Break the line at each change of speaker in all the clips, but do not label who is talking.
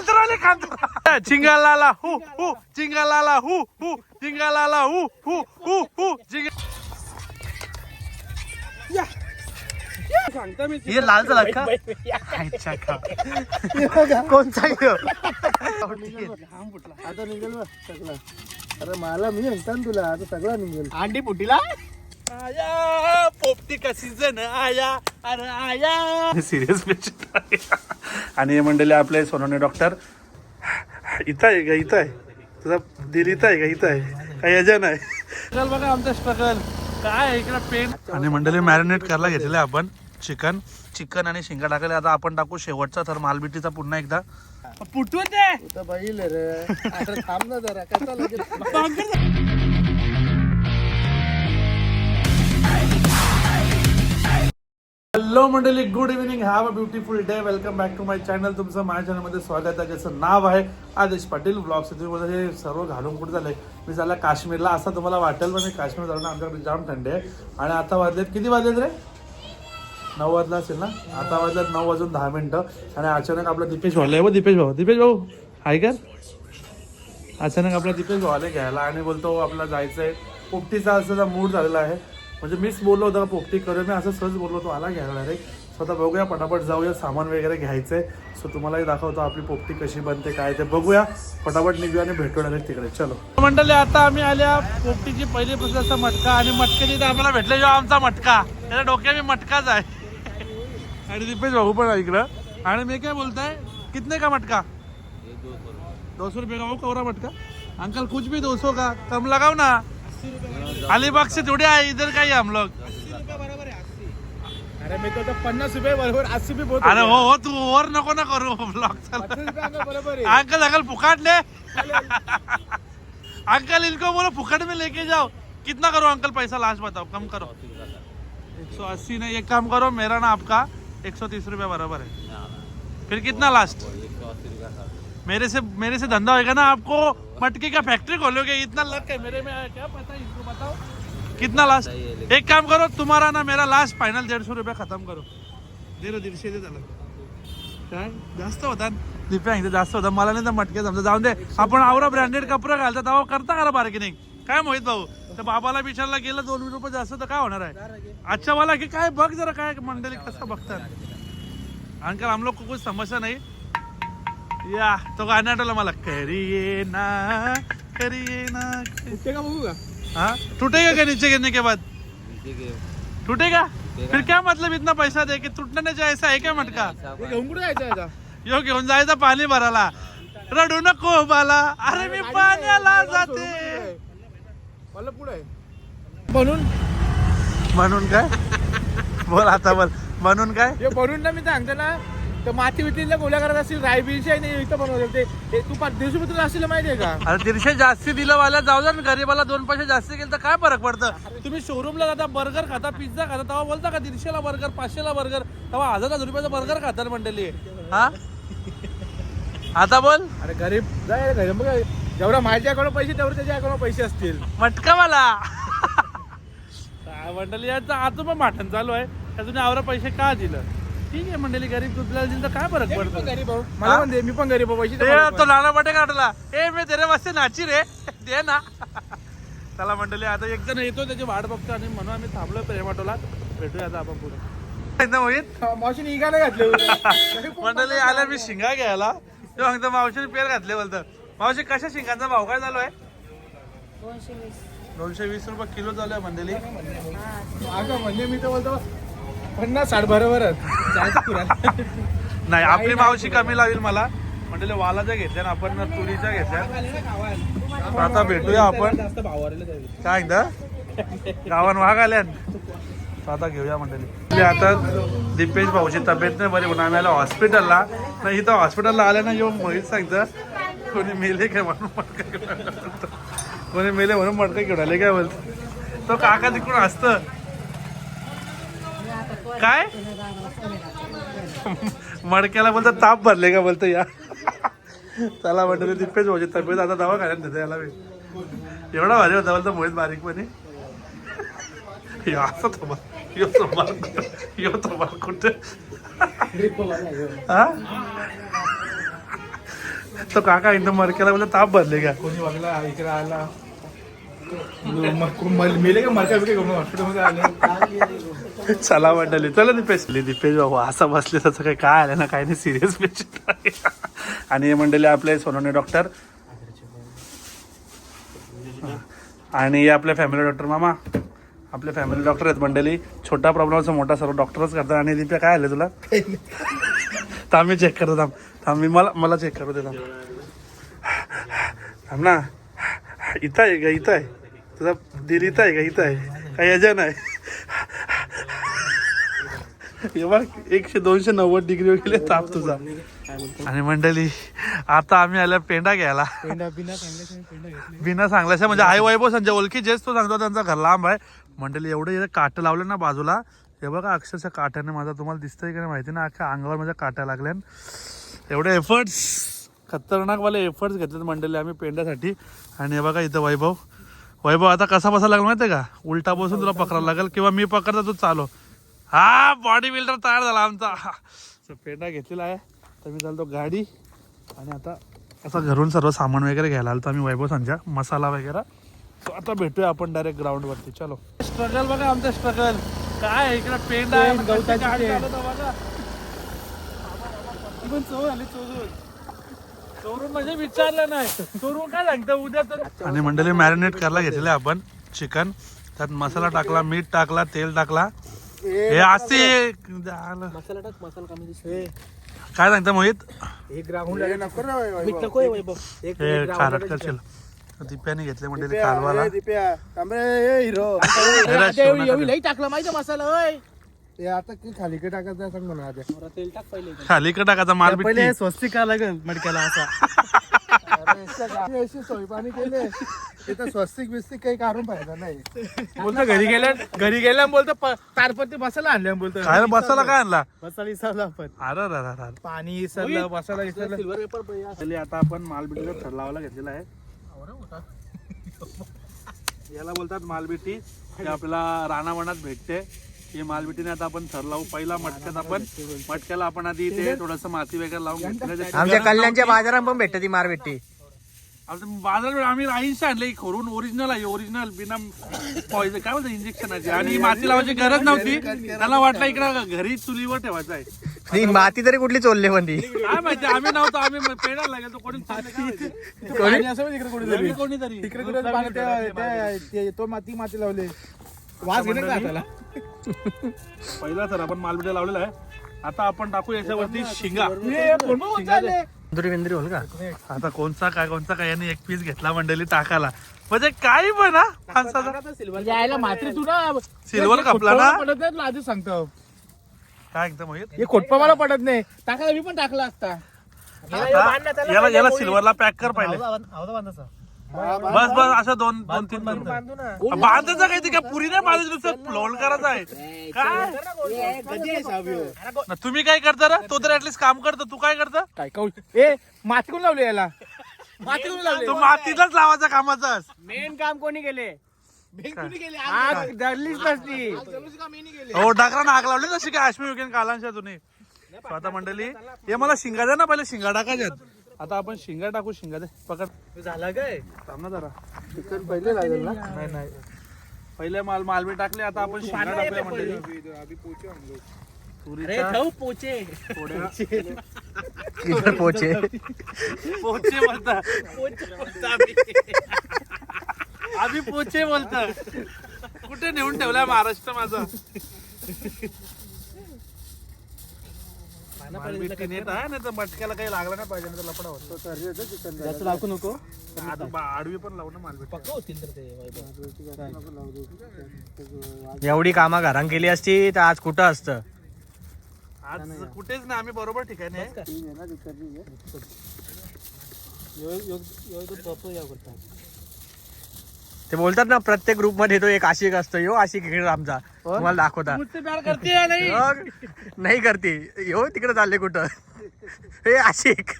कांतराले कांतरा चिंगालाला हु हु चिंगालाला हु हु चिंगालाला हु हु हु हु सांगता मी
हे लाल झाला का अच्छा का कोणता घेऊ
आता निघेल बघ सगळं. अरे मला मी म्हणता ना तुला आता सगळं निघेल.
अंडी फुटीला
आया पोपटी का सीझन आया अरे आया सिरियस पेशंट. आणि हे मंडळी आपले सोनवणे डॉक्टर इथं आहे का इथं आहे तुझा दिल इथं आहे का इथं आहे काही यजन आहे. स्ट्रगल बघा आमचा स्ट्रगल काय इकडे पेन. आणि मंडळी मॅरिनेट करायला घेतलेलं आहे आपण चिकन आणि शिंगा टाकले. आता आपण टाकू शेवटचा तर मालबिटीचा पुन्हा एकदा पुटून दे.
तुझं बैल आहे रे. आता थांब ना जरा कसा लगेच.
हॅलो मंडळी good evening have a beautiful day. Welcome back to my channel. तुमचं माझ्या चॅनलमध्ये स्वागत आहे. ज्याचं नाव आहे आदेश पाटील ब्लॉग्स. तुम्ही बोलता हे सर्व घालून कुठे झालंय मी झाला काश्मीरला असं तुम्हाला वाटेल पण मी काश्मीर जाऊन आमच्याकडे जाम थंडी आहे. आणि आता वाजलेत किती वाजलेत रे 9 वाजला असेल ना. आता वाजल्यात 9 वाजून 10 मिनिटं. आणि अचानक आपला दीपेश भाऊ आहे. दीपेश भाऊ आहे का. अचानक आपला दीपेश भाऊ आले घ्यायला आणि बोलतो आपला जायचंय. पोपटीचा असा मूड झालेला आहे. म्हणजे मीच बोललो होतं पोपटी करूया मी असं सहज बोललो होतो आला घ्यायला रे. स्वतः बघूया पटापट जाऊया सामान वगैरे घ्यायचंय. सो तुम्हालाही दाखवतो आपली पोपटी कशी बनते काय ते बघूया. पटापट निघूया आणि भेटू डायरेक्ट तिकडे. चलो मंडळी आता आम्ही आल्या पोपटीची पहिली पुस्तकाचा मटका. आणि मटके तिथे आम्हाला भेटले जेव्हा आमचा मटका त्याच्या डोक्या मी मटकाच आहे. आणि दीपेश भाऊ पण आहे इकडं. आणि मी काय बोलताय कितने का मटका 200 रुपये का. वो कवरा मटका अंकल कुछ भी 200 का कम लगाओ ना. अलीबाग से थोड़े आए इधर का ही हम लोग.
80 रुपये बरोबर आहे. 80. अरे मी तो 50 रुपये बरोबर 80 रुपये बहुत.
अरे हो तू और नको ना करू ब्लॉग
बरोबर आहे.
अंकल फुकाट ले. अंकल इनको बोलो फुकट में लेके जाओ. कितना करो अंकल पैसा लास्ट बताओ कम करो. 180 नहीं एक काम करो मेरा ना आपका 130 रुपये बराबर है. फिर कितना लास्ट मेरे से धंधा होगा ना. आपको मटके का फैक्ट्री खोलोगे इतना लग है मेरे में क्या पता इसको बताओ कितना लास्ट. एक काम करो तुम्हारा ना मेरा लास्ट फायनल 150 रुपये खत्म करो. दे 150 दे त्याला. काय जास्त होता दिप्या जास्त होता मला नाही तर मटके समजा जाऊन दे. आपण आवरा ब्रँडेड कपडे घालतात तेव्हा करता करा बार्गेनिंग. काय मोहित भाऊ तर बाबाला विचारला गेलं 2 रुपये जास्त तर काय होणार आहे. अच्छा वाला की काय बघ जरा काय मंडळी कसं बघतात. अंकल हम लोग को कुछ समस्या नहीं या तो गाणं आठवलं मला करिए ना
का बघू का.
हाँ टूटेगा क्या नीचे गिरने के बाद टूटेगा. फिर क्या मतलब इतना पैसा दे के टूटने नहीं चाहिए. ऐसा है क्या मटका.
घेऊन कुठे जायचं.
यो घेऊन जायचं पाणी भरायला. रडू नको बाला अरे मी पाण्याला जाते.
मला पुढे
म्हणून काय बोल आता बोल म्हणून काय.
हे बनवून ना मी सांगतो ना तर माती विटीला गोळ्या करत असतील रायबीरच्या नाही इथं बनवते ते तू 150 रुपये असतील माहितीये का.
अरे 150 जास्ती दिलं वाला जाऊ द्या ना. गरीबाला 2 पैसे जास्त गेले तर काय फरक पडतं. तुम्ही शोरूमला जाता बर्गर खाता पिझ्झा खाता तेव्हा बोलता का 150 ला बर्गर 500 ला बर्गर तेव्हा 1000 रुपयाचा बर्गर खाता मंडळी. हा आता बोल.
अरे गरीब जाय घरी बघ जेवढा माझ्याकडे पैसे तेवढे त्याच्याकडे पैसे असतील.
मटकावाला काय मंडळी याचा आता पण माठण चालू आहे. अजून आवरा पैसे का दिलं. ठीक आहे मंडळी गरीब तुला दिलं तर काय फरक पडतो.
गरीब भाऊ मला पण दे मी पण गरीब पैसे
तो नाना बटे काढला ए मी तेरे वास्ते नाची रे दे ना. चला मंडळी आता एक जण येतो त्याची वाट बघतो आणि म्हणून आम्ही थांबलो प्रेमाटोला. भेटूया आता आपण पुढे होईल.
मावशीने इगाने घातले
मंडळी आल्या मी शिंगा घ्यायला तेव्हा सांगतो मावशीने पेर घातले बोलतं. मावशी कशा शिंगांचा भाव काय चालू आहे. 220 रुपये किलो चालू आहे मंडळी.
म्हणजे मी तर बोलतो 50-60 बरोबर
नाही आपली मावशी कमी लावेल मला. म्हणजे वालाच्या घेतल्या ना आपण तुरीच्या घेतल्या. आता भेटूया आपण काय एकदा गावान वाघ आल्या. आता घेऊया मंडळी. आता दीपेश भाऊची तब्येत नाही बरी म्हणून आम्ही आला हॉस्पिटलला. नाही इथं हॉस्पिटलला आल्या ना येऊन मोहित सांगतं कोणी मेले काय म्हणून मटका घेऊन कोणी मेले म्हणून मटका घेऊन आले काय बोलतो. तो काका तिकडून असतं काय मडक्याला बोलतो ताप भरले का बोलतो या. चला म्हटलं दीपेश भाऊची तब्येत आता दवाखान्यात देते याला मी. एवढा भारी होता बोलतो मोहित बारीकपणे. असं तो यो तो कुठे तो काका एकदम मरक्याला बोलला ताप भरले का.
कोणी बघला इकडे आला मेले का मरका बिके हॉस्पिटलमध्ये आले.
चला मंडळी चला दीपेश बाबू असं बसले त्याचं काही काय आलं ना काही नाही सिरियस पेशंट आहे. आणि हे मंडळी आपले सोनवणे डॉक्टर आणि हे आपले फॅमिली डॉक्टर मामा. आपले फॅमिली डॉक्टर आहेत मंडळी. छोटा प्रॉब्लेमचा मोठा सर्व डॉक्टरच करतात. आणि दीप्या काय आलं तुला थांब मी चेक करतो थांब मी मला चेक करू दे थांब ना. इथं आहे का इथं आहे तुझा दिल इथं आहे का इथं आहे काही याच्या नाही. हे बघ 100-290 डिग्री गेले ताप तुझा. आणि मंडळी आता आम्ही आल्या पेंडा घ्यायला बिना सांगल्याशिवाय म्हणजे आई वैभव संजय ओळखी जेच तो सांगतो त्यांचा घर लांब आहे. मंडळी एवढे काट लावले ना बाजूला हे बघा अक्षरशः काट्याने माझा तुम्हाला दिसतंय का नाही माहिती ना अख्ख्या अंगावर माझ्या काट्या लागल्या. एवढे एफर्ट्स खतरनाकवाले एफर्ट्स घेतलेत मंडळी आम्ही पेंड्यासाठी. आणि हे बघा इथं वैभव आता कसा बसा लागला माहिती आहे का उलटा बसून तुला पकडायला लागेल किंवा मी पकडता तू चालो. हा बॉडी बिल्डर तयार झाला आमचा. पेंडा घेतलेला आहे तर मी चालतो गाडी. आणि आता असं घरून सर्व सामान वगैरे घ्यायला आलो आम्ही वैभव संजय मसाला वगैरे. तो आता भेटूया आपण डायरेक्ट ग्राउंडवरती. चलो स्ट्रगल बघा आमचं स्ट्रगल काय इकडे पेंडा आहे बघा. चोरून म्हणजे विचारलं नाही चोरून काय सांगतं उद्या तर. आणि मंडळी मॅरिनेट करायला घेतलेलं आहे आपण चिकन. त्यात मसाला टाकला मीठ टाकला तेल टाकला. हे असे काय सांगता मोहित खारट करशील. दिप्याने घेतले मंडळी कालवाला
टाकला माहिती मसाला
आता खाली टाकायचं सांग म्हणा आधी
तेल टाक पहिले
खाली का टाकायचा माल
पहिले स्वस्तिक का लागेल मडक्याला असा सोय पाणी केले तिथं स्वस्तिक बिस्तिक काही काढून पाहिजे नाही.
बोलतो घरी गेल्या बोलतो तारपती मसाला आणल्या बोलतो
काय मसाला काय आणला
मसाला विसरला आपण.
अरे
पाणी विसरलं मसाला विसरलं.
आता आपण मालबिटीचा थर लावायला घेतलेला आहे. याला बोलतात मालबिटी. हे आपल्याला रानावनात भेटते. ही मालबिटीने आता आपण थर लावू. पहिला मटक्याला आपण आधी इथे थोडस माती वगैरे लावून घेतलं.
आमच्या कल्याणच्या बाजारात पण भेटते ती मारबेटी.
बाजारात आम्ही राईस आणले खोरून ओरिजिनल आहे. ओरिजिनल बिना पॉइझन काय बोलतो इंजेक्शनाची. आणि माती लावायची गरज नव्हती. त्याला वाटलं इकडं घरी चुलीवर ठेवायचं आहे.
माती तरी कुठली चोरली पण ती
काय माहिती आम्ही नव्हतो. आम्ही पेढा लागेल तो कोणीतरी
तो माती लावले वास घेणे का त्याला.
पहिला तर आपण मालबिड्या लावलेला आहे. आता आपण टाकू याच्यावरती शिंगा.
विंद्री होल का
आता कोणचा काय यांनी एक पीस घेतला मंडळी टाकायला म्हणजे काही पण
यायला मात्र तू ना
सिल्वर कापला ना
पडत नाही तुला आधीच सांगतो.
काय एकदम
हे खोटपा मला पडत नाही. टाकायला मी पण टाकला असता.
याला सिल्वरला पॅक कर पाहिजे. बस असं दोन तीन बांधायचं काही काय पुरी नाही बांधायची नुसतं लोल करायचं आहे काय. तुम्ही काय करता रे तो तर ऍटलीस्ट काम करतो. तू काय करता
काय कौल ए माती कोण लावली याला माती कोण लावली.
तू मातीलाच लावायचा कामाचा
मेन काम कोणी केले आग धरलीच नसती.
हो डाकरानं आग लावली तशी काय अश्मी युकेन कालांच्या तुम्ही. आता मंडळी हे मला शिंगा द्या ना पहिले शिंगा टाकायच्यात. आता आपण शिंगा टाकू. शिंगा दे पकड
झाला काय
थांब ना जरा.
चिकन पहिले लागेल ना.
नाही पहिले मालबी टाकले. आता आपण शिंगा टाकूया मंडळी.
पोचे
पोचे
पोचे बोलता आम्ही पोचे बोलता. कुठे नेऊन ठेवलाय महाराष्ट्र माझा. नेत आहे नाही तर मटक्याला काही लागला नाही पाहिजे तर लपडा होतो.
लागू नको
आडवी पण लावू ना मालबी.
एवढी कामा घरां केली असती तर आज कुठं असतं.
आज कुठेच नाही आम्ही बरोबर ठिकाणी आहे.
ते बोलतात ना प्रत्येक ग्रुप मध्ये तो एक आशिक असतो. यो आशिक इकडे आमचा तुम्हाला दाखवता नाही करते. यो तिकडे चालले कुठं हे आशिक.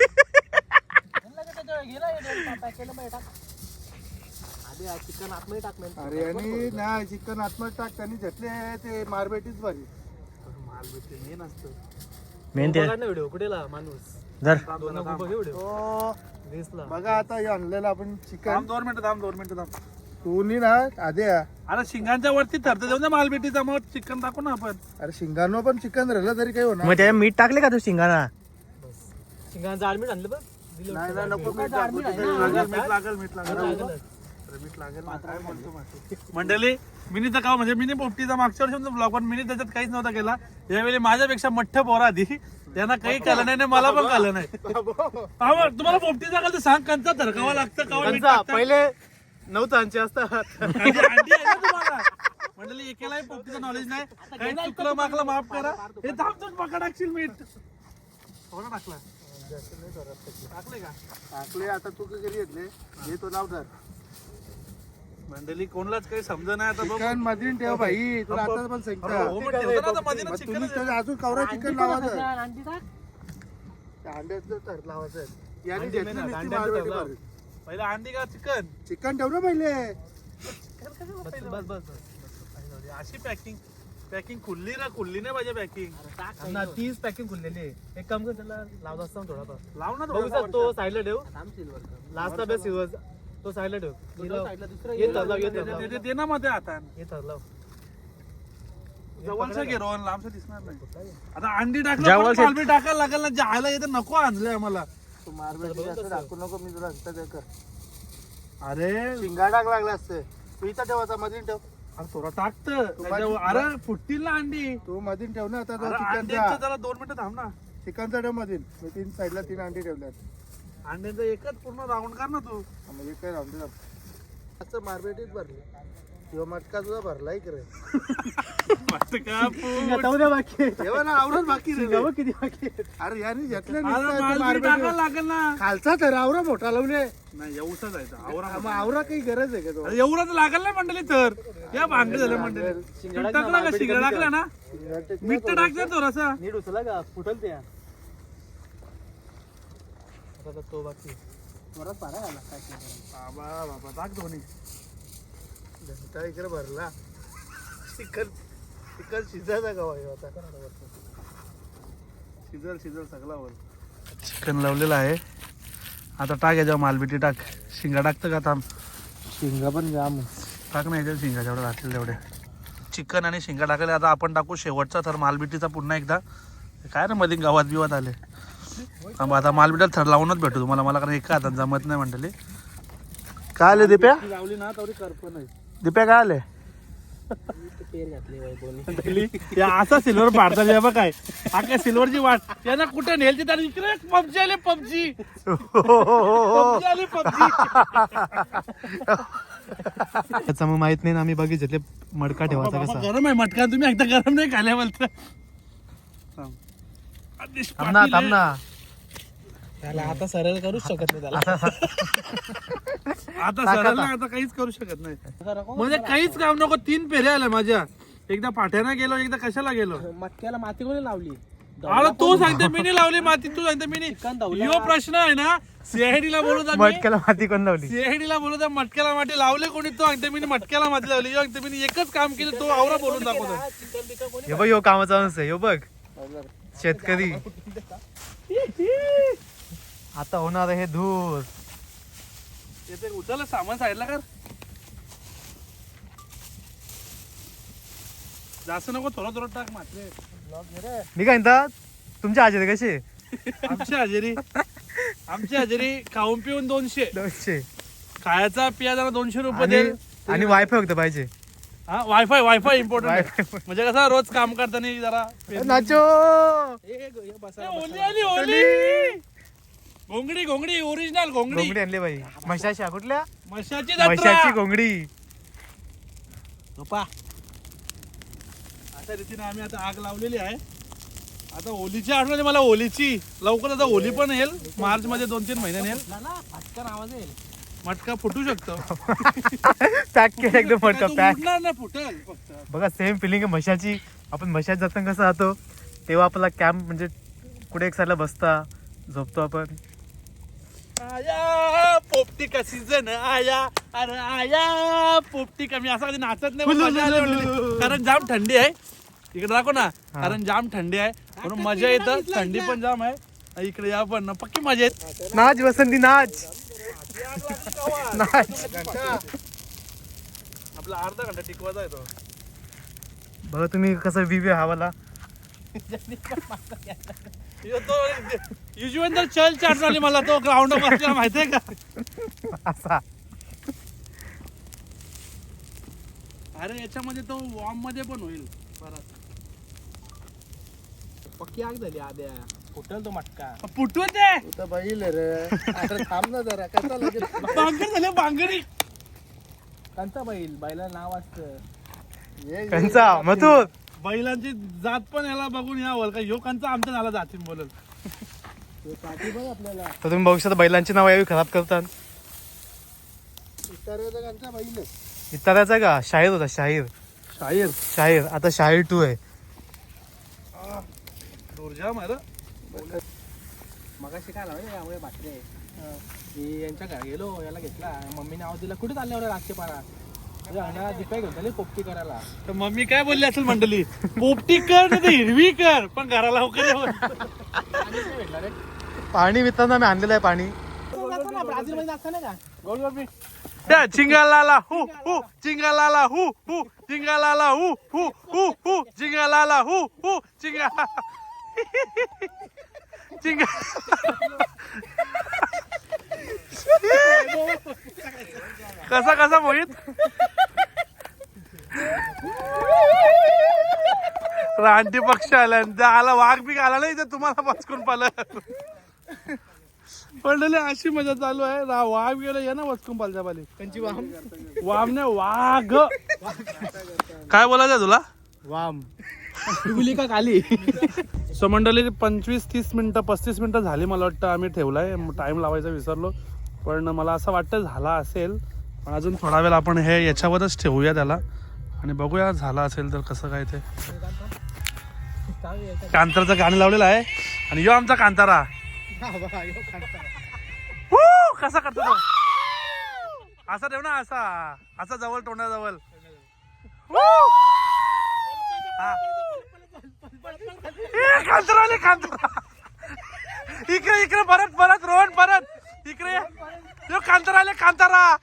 अरे आणि नाही चिकन आतमध्ये टाक त्यांनी घेतले ते मारबेटीच भारी.
मालबेटी मेन असतं.
मेन ते
व्हिडिओ कुठेला माणूस
धर
व्हिडिओ
बघा आता हे आणलेलं आपण चिकन
2 मिनिटं थांब
दोन्ही ना आधी
अरे शिंगांच्या वरती थरते जाऊन मालबेटीचा मग चिकन टाकू ना आपण.
अरे शिंगांनो पण चिकन राहिलं तरी काही होणार
मग त्याला मीठ टाकले का तू शिंगाना
शिंगांचं आर्मी आणलं बघ
नाही ना नको मीठ टाकू
मीठ लागेल ना, काय बोलतो माहिती. मंडळी मिनी तर का म्हणजे मिनी पोपटीचा मागच्या वर्षी ब्लॉग पण मिनी त्याच्यात काहीच नव्हता केला. यावेळी माझ्यापेक्षा मठ्ठ पोरा आधी त्यांना काही कळलं नाही आणि मला पण कळलं नाही. तुम्हाला पोपटीचा का सांग कंचा धरकावा लागतं का
पहिले नव्हतं आमचे असतात
मंडळी एकेलाही पोपटीचं नॉलेज नाही. काही चुकलं मागलं माफ करा. हे थांबतोच पका टाकशील मीठ थोडा टाकला टाकले का
टाकले आता तू घरी घेतले हे तो नाव धर
मंडळी कोणालाच काही समजा नाही आता बघू.
चिकन मधीन ठेव भाई तुला आता पण सांगता
हो, मग ठेवतो ना आता मधीनं
मग
चिकन.
तुम्ही त्याच्या अजून कवरा चिकन लावायचं त्या अंड्याचं तर लावायचं याने घेतली नुसती मारवाडी भरली.
पहिला अंडी का चिकन
चिकन ठेव ना पहिले
अशी पॅकिंग खुल्ली नाही पाहिजे पॅकिंग.
30 पॅकिंग खुललेली आहे. एक काम कर त्याला लावत असता थोडा
लाव ना
बघू
थोडंसं.
सर तो साईडला ठेव लास्टचा बेस सिल्वर तो साईडला ठेव ये थरलाव ये थरलाव
दे ना मध्ये आता
ये थरलाव
जवळचं घे रोहन लांबचं दिसणार नाही. आता अंडी टाकलं
जवळचं-
मालबी टाकायला लागेल ना जायला येतं नको आणलंय आम्हाला.
तू मारवाडी असं दाखवू नको मी तुला असतं काय कर
अरे
शिंगा टाक लागला असतं तू इथं ठेवायचा मधीन ठेव
थोडा टाकतं अरे फुटतील ना अंडी.
तू मधीन ठेव ना आता तो
अरे
चिकनचा
अंड्यांचं जरा 2 मिनिटं थांब ना.
चिकनचा ठेव मधीन मी 3 साईडला 3 अंडी ठेवल्यात
अंड्यांचं एकच पूर्ण राऊंड कर ना तू.
म्हणजे काय राहून दे असं मारबेटीत भरली किंवा मटका तुझा भरला इकडे
मटका फुट.
बाकी
तेव्हा ना आवडत बाकी रे
किती बाकी
अरे याने घेतलं
अरे
नुसतं
मालबी
मारबेटीत.
टाकायला लागेल ना.
खालचा तर आवरा मोठा लावले
नाही एवढा जायचं आवरा
मग आवरा काही गरज आहे का तो
अरे एवढं तर लागल नाही मंडळी तर या भांडे झालं मंडळी. टाकला का शिंगा टाकला ना मीठ तर टाकते थोडासा.
नीट उचला का फुटल त्या आता तो बाकी
परत पारा आला काय
बाबा बाबा टाक दोन्ही.
घंटा इकडे भरला चिकन चिकन शिजायचा का भाई आता
शिजल सगळा वर चिकन लावलेलं आहे. आता टाक याच्यावर मालबिटी टाक. शिंगा टाकतं का थांब
शिंगा पण जाम
टाक ना याच्यावर शिंगा जेवढं घातलेलं तेवढे. चिकन आणि शिंगा टाकले. आता आपण टाकू शेवटचा थर मालबिटीचा पुन्हा एकदा. काय रे मध्ये गावात बिवात आले. आता मालबिटात थर लावूनच भेटू तुम्हाला. मला कारण एका हातात जमत नाही म्हणले.
काय आले दिप्या
लावली ना तेवढी करप नाही.
दिप्या काय आले
या असा सिल्वर पाडता बघ काय अख्या सिल्वरची वाट यांना कुठे नेलची तर इकडे पबजी आली पबजी आली पबजी.
त्याचा मग माहित नाही ना आम्ही बघितले मडका ठेवायचा कसा.
गरम आहे मटका. तुम्ही एकदा गरम नाही खाल्या बोलता.
थांब ना
त्याला आता सरळ करूच शकत नाही त्याला
आता सरळ नाही, आता काहीच करू शकत नाही. म्हणजे काहीच काम नको. 3 फेऱ्या आल्या माझ्या. एकदा पाठ्यानं गेलो एकदा कशाला गेलो.
मटक्याला माती कोणी लावली
अरे तू सांगते मी नाही लावली माती. तू सांगते मी नाही. यो प्रश्न आहे ना सीआयडी ला बोलू
मटक्याला माती कोण लावली
सीआयडी ला बोलू मटक्याला माती लावले कोणी. तो सांगते मी मटक्याला माती लावली. सांगते मी एकच काम केलं तो आवरा बोलून दाखवतो.
हे बघ यो कामाचा माणूस आहे. यो बघ शेतकरी आता होणार हे धूर.
येते उचल सामान साईडला कर. जास्त नको थोडं टाक मात्र.
मी काय म्हणतात तुमच्या आजी कसे
आमची हजेरी खाऊन पिऊन 200 खायचा पियाचा 200 रुपये दे.
आणि वायफाय फक्त पाहिजे.
हा वायफाय इम्पॉर्टंट म्हणजे कसं रोज काम करताना जरा
नाचो
ओली आली ओली. घोंगडी ओरिजिनल घोंगडी
घोंगडी आणली बाई. म्हशाच्या कुठल्या
म्हशाची
म्हशाची घोंगडी.
अशा रीतीने आम्ही आता आग लावलेली आहे. आता होलीची आठवण मला होलीची लवकर आता होली पण येईल. मार्च मध्ये 2-3 महिन्याने येईल.
आवाज येईल
मटका फुटू शकतो.
पॅक केलं एकदम मटका पॅक.
नाही फुटेल फक्त.
बघा सेम फिलिंग आहे म्हशाची. आपण म्हशात जाताना कसं राहतो तेव्हा आपला कॅम्प म्हणजे कुठे एक साईडला बसता झोपतो आपण.
आया पोपटी का सीझन आया. अरे आया पोपटी का. मी असं कधी नाचत नाही पण मजा आली वाटली. कारण जाम थंडी आहे. इकडे दाखव ना. कारण जाम थंडी आहे पण मजा येतं, थंडी पण जाम आहे इकडे, या पण ना पक्की मजा येत.
नाच वसंती नाच नाच.
आपला अर्धा घंटा टिकवायचा येतो.
बघा तुम्ही कसं व्ह्यू हवाला.
युजवेंद्र चल चाटवाली मला तो ग्राउंड बसला माहितीये का.
असा
अरे याच्यामध्ये तो वॉर्म मध्ये पण होईल परत.
पक्की आग झाली आद्या, फुटल तो मटका.
फुटून दे.
तू तर बैल आहे रे. अरे थांब ना जरा, कसा लगेच
बांगर झाले बांगरी.
कंचा बैल, बैला नाव असतं.
ये,
कंचा मग तू
बैलांची जात पण याला बघून यावं का, ह्यो कांचा आमच्या झाला जातीन बोलल.
ते पाठी बघ आपल्याला.
तर तुम्ही बघू शकता बैलांची नाव यावी खराब करतात.
इतराचा कंचा बैल आहे.
इतराचा का शाहीर होता, शाहीर
शाहीर
शाहीर. आता शाहीर 2 आहे.
दुर्जा मला
मगाशी काय लावले यामुळे बाटले की यांच्या घरी गेलो, याला घेतला, मम्मीने आवाज दिला कुठे चालले एवढ्या रातचे पारा. दीपा घेऊन चालले पोपटी करायला.
तर मम्मी काय बोलली असेल मंडळी, पोपटी कर नाही तर हिरवी कर, पण घराला लवकर ये.
आणि काय भेटला रे
पाणी विकताना मी आणलेलं आहे पाणी.
ब्राझील मध्ये असतं नाही का गोल गोल.
चिंगालाला हु हु चिंगालाला हु हु चिंगालाला हु हु हु हु चिंगालाला हु हु चिंगा चिंगा. कसा कसा मोहित रानटी पक्षी आला आला, वाघ बी आला नाही तर तुम्हाला पचकून पाहिलं. पडलेले अशी मजा चालू आहे. वाघ गेलं या ना वचकून पालच्या पाली. वाम नाही वाघ. काय बोलायचं तुला.
वाम
डुबली का खाली.
सो मंडळी 25-30 मिनिटं 35 मिनिटं झाली मला वाटतं आम्ही ठेवलाय. टाइम लावायचा विसरलो, पण मला असं वाटतं झाला असेल. पण अजून थोडा वेळ आपण हे याच्यावरच ठेवूया त्याला आणि बघूया झाला असेल तर कसं काय. ते कांताराचं गाणं लावलेलं आहे आणि यो आमचा कांतारा. कसा करतो तो, असा ठेव ना, असा असा जवळ तोंडाजवळ. कांतारा आले कांतारा. इकडे इकडे परत परत रोहन परत इकडे यो कांतारा आले कांतारा.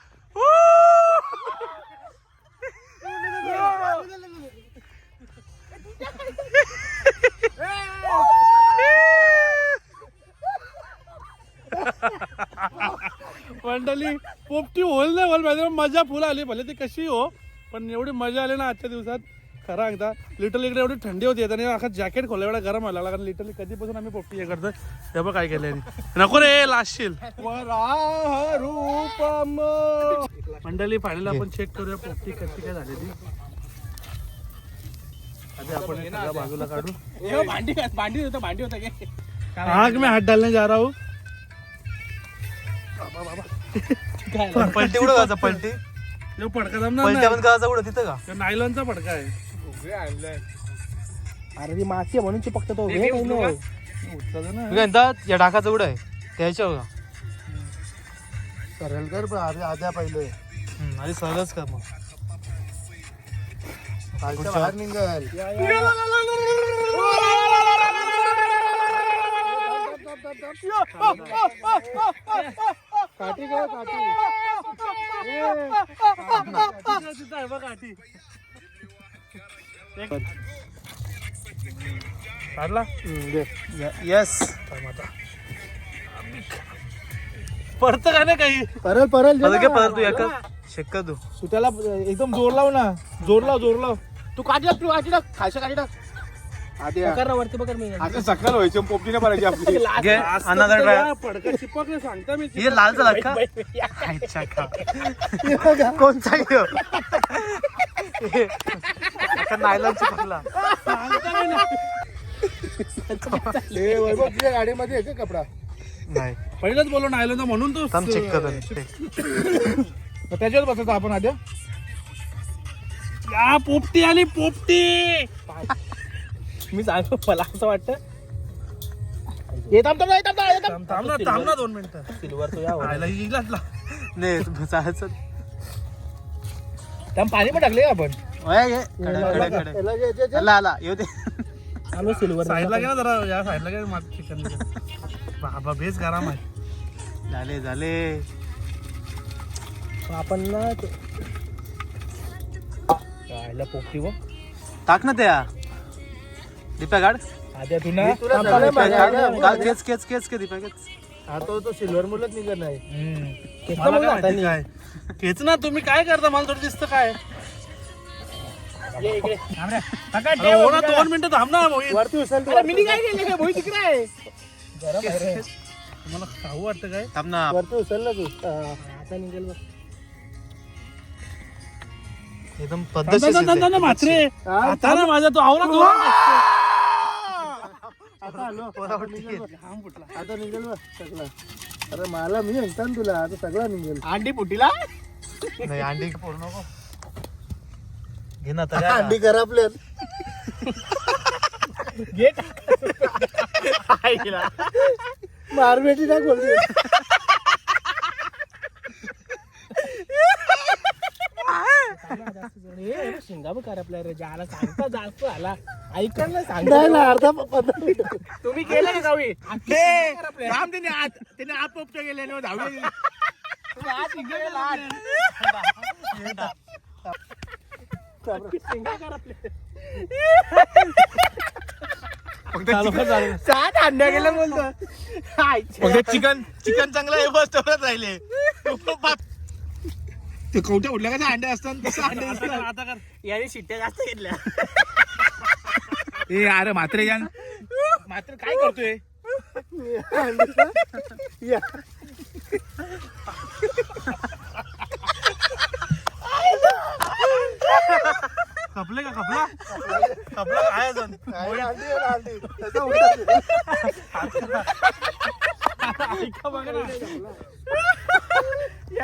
मंडळी पोपटी होल नाही होल पाहिजे, मजा फुल आली भले ती कशी हो, पण एवढी मजा आली ना आजच्या दिवसात. खरा एकदा लिटरली इकडे एवढी थंडी होती आणि अख्खा जॅकेट खोला एवढा गरम व्हायला लागला. कारण लिटरली कधीपासून आम्ही पोपटी हे करतोय तेव्हा काय केलंय. नको रे लाशशील. मंडळी फायनल आपण चेक करूया पोपटी कशी काय झालेली. आधी आपण हे सगळं बाजूला काढू.
भांडी होता की
आग में हात डालने जा रहा हूँ.
पलटी उडं करायचं, पलटी
यो पडका जमणार
पलट्या पण करायचा उडं तिथं का.
नाही, नायलॉनचा पडका आहे.
अरे ती माती म्हणून चिपकतो तो.
उचलतो ना.
मी म्हणतात या डाकाचं उडं आहे त्याच्यावर का.
सरळ कर अरे आद्या पहिले
आणि सहजच कर मग.
खालच्या बाहेर निघल. काठी काय काठी
काढला.
येस
पडतं का नाही काही.
परल
परत तू एका शेक कर तू.
सुट्याला एकदम जोर लाव ना, जोर लाव. तू काढी टाक खायचं काढी टाक.
आद्या
कर ना वरती बघ मी.
आता सकाळ व्हायची पोपटी नाही भरायची आपली.
घे अनदर ट्राय.
पडका चिपकले सांगता मी.
हे लाल झाला का. अच्छा का कोणचा घेऊ नायलॉन चिपकला.
हे वैभव तुझ्या गाडीमध्ये आहे का कपडा.
नाही
पहिलंच बोलो नायलॉनचा म्हणून तू
थांब चेक कर.
त्याच्यावर बसतो आपण आद्या.
या पोपटी आली पोपटी.
मी सांगतो मला असं वाटतं. थांब
थांब ना 2 मिनिटं.
सिल्वर तो या
नाही चालायचं.
पाणी पण टाकले आपण.
आला येऊ दे.
आलो सिल्वर
साईडला गेला जरा, या साईडला गेला माझं चिकन बाबा बेस गरम आहे.
झाले
आपण ना राहिला पोपटी व
टाक ना त्या दीपा काढ
आद्या तुला
मी तुला सगळं माहिती आहे.
केच दीपा केच.
हा तो सिल्वर मुलंच निघत नाही.
मला काय माहिती काय हेच ना, तुम्ही काय करता मला थोडं दिसतं काय. अरे हो ना, 2 मिनिटं थांब ना मोहित.
वरती उचल तू,
मी काय केलं भोई तिकडे आहे गरम आहे रे.
तुम्हाला खाऊ वाटतं काय.
थांब ना.
वरती उचल ना तू.
आता निघेल बघ.
एकदम
मात्रे
हा?
आता ना माझा तो आवरा तो.
आता आलो. आता निघेल बघ सगळं. अरे मला मी म्हणता ना तुला, आता सगळं निघेल.
अंडी फुटीला
नाही अंडी फोडू नको. घे ना तर
अंडी करा आपल्यात.
घे
मारबेटी ना बोलते.
शिंगा बघ कर आपल्या रे ज्याला सांगता जास्त आला ऐकलं
नाही
सांगता
ना, अर्धा 15 मिनिटं.
तुम्ही केलं का गावी
त्याने आप पोपच्या गेले दहावी.
सात अंड्या गेलं बोलतो
चिकन चांगलं आहे बस तेवढंच राहिले. ते कवट्या उडल्या का अंडे असतात तसं अंडे असतात. आता कर
याने शिट्ट्या जास्त घेतल्या
ए अरे मात्र मात्र काय करतोय.
या.
खपले का खपला काय अजून.
काय अंडी आहे ना, अंडी. त्याचा उलटा.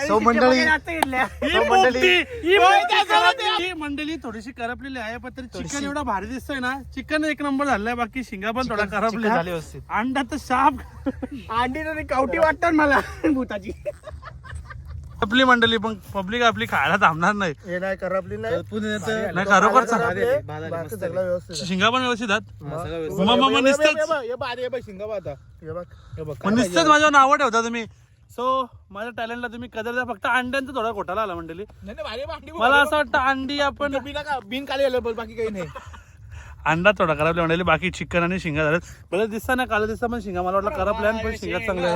सो मंडळी
ही मंडळी थोडीशी करपलेली आहे, पण तरी चिकन एवढा भारी दिसतोय ना. चिकन 1 नंबर झालंय, बाकी शिंगा पण थोडा करपले
झाली व्यवस्थित.
अंडा तर शाप.
अंडी तरी कावटी वाटतात मला भूताची.
आपली मंडळी पण पब्लिक आपली खायला थांबणार नाही.
हे नाही करपली नाही.
नाही खरोखर
करपले, बाकी सगळं व्यवस्थित आहे.
शिंगा पण व्यवस्थित आहेत.
हे
निसतच
बघ, हे बारी आहे बघ, शिंगा बघ आता. हे बघ.
निसतच माझ्यावर नावं ठेवता तुम्ही. सो माझ्या टॅलेंटला तुम्ही कदर द्या. फक्त अंड्यांचा थोडा घोटाळा आला मंडळी. मला असं वाटतं अंडी आपण
बिन काली आलं बाकी काही नाही.
अंडा थोडा करपला मंडळी, बाकी चिकन आणि शिंगा झालं. मला दिसता ना काल दिसता पण शिंगा मला वाटलं करपल्या पण शिंगा चांगल्या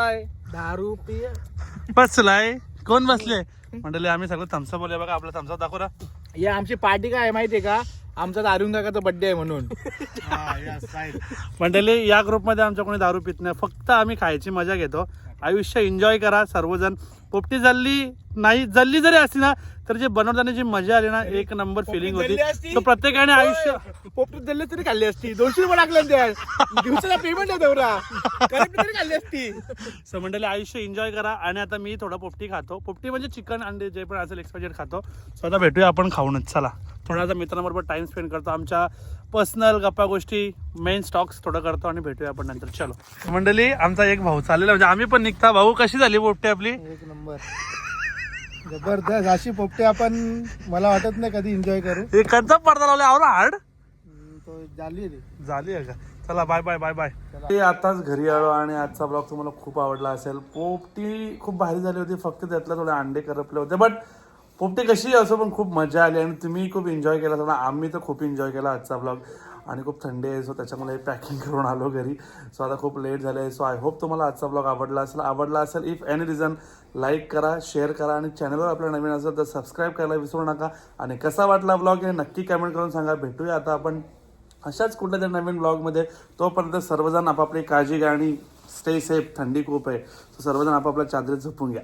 आहे.
दारू पिय
बसलाय कोण बसले मंडळी. आम्ही सगळं थम्सअप बोलूया बघा. आपला थम्सअप दाखव ना.
हे आमची पार्टी काय आहे माहितीये का, आमचा दारुण काकाचा बर्थडे आहे म्हणून.
मंडळी या ग्रुपमध्ये आमच्या कोणी दारू पित नाही, फक्त आम्ही खायची मजा घेतो. आयुष्य एन्जॉय करा सर्वजण. पोपटी जल्ली जरी असली ना, तर जे बनवताना जी मजा आली ना, 1 नंबर फिलिंग होती. तर प्रत्येकाने आयुष्य
पोपटी दिले तरी खाल्ली असती. 200 रुपये टाकले त्या दिवसाला पेमेंट आहे तेवढा तरी खाल्ली असती.
सो मंडळी आयुष्य एन्जॉय करा. आणि आता मी थोडा पोपटी खातो. पोपटी म्हणजे चिकन अंडे जे पण असेल एक्सपायजेड खातो. सो आता भेटूया आपण खाऊनच. चला थोडासा मित्रांबरोबर टाइम स्पेंड करतो, आमच्या पर्सनल गप्पा गोष्टी मेन स्टॉक्स थोडं करतो आणि भेटूया आपण नंतर. चलो मंडळी आमचा एक भाऊ चाललेला, म्हणजे आम्ही पण निघता. भाऊ कशी झाली पोपटी आपली.
1 नंबर जबरदस्त. अशी पोपटी आपण मला वाटत नाही कधी एन्जॉय करू.
एखादा पडदा लावला आवडा हार्ड
तो झाली रे.
झाली आहे का. चला बाय बाय बाय बाय. ते आताच घरी आलो आणि आजचा ब्लॉग तुम्हाला खूप आवडला असेल. पोपटी खूप भारी झाली होती, फक्त त्यातला थोडे अंडे करपले होते. बट पोपटी कशी असो पण खूप मजा आली आणि तुम्ही खूप एन्जॉय केला. थोडा आम्ही तर खूप एन्जॉय केला आजचा ब्लॉग. आणि खूप थंडी आहे, सो त्याच्यामुळे पॅकिंग करून आलो घरी. सो आता खूप लेट झालं आहे. सो आय होप तुम्हाला आजचा ब्लॉग आवडला असेल. इफ एनी रिझन लाईक करा, शेअर करा आणि चॅनलवर आपल्या नवीन असेल तर सबस्क्राईब करायला विसरू नका. आणि कसा वाटला ब्लॉग हे नक्की कमेंट करून सांगा. भेटूया आता आपण अशाच कुठल्या तरी नवीन ब्लॉगमध्ये. तोपर्यंत सर्वजण आपापली काळजी घ्या आणि स्टे सेफ. थंडी खूप आहे, सो सर्वजण आपापल्या चादरीत झोपून घ्या.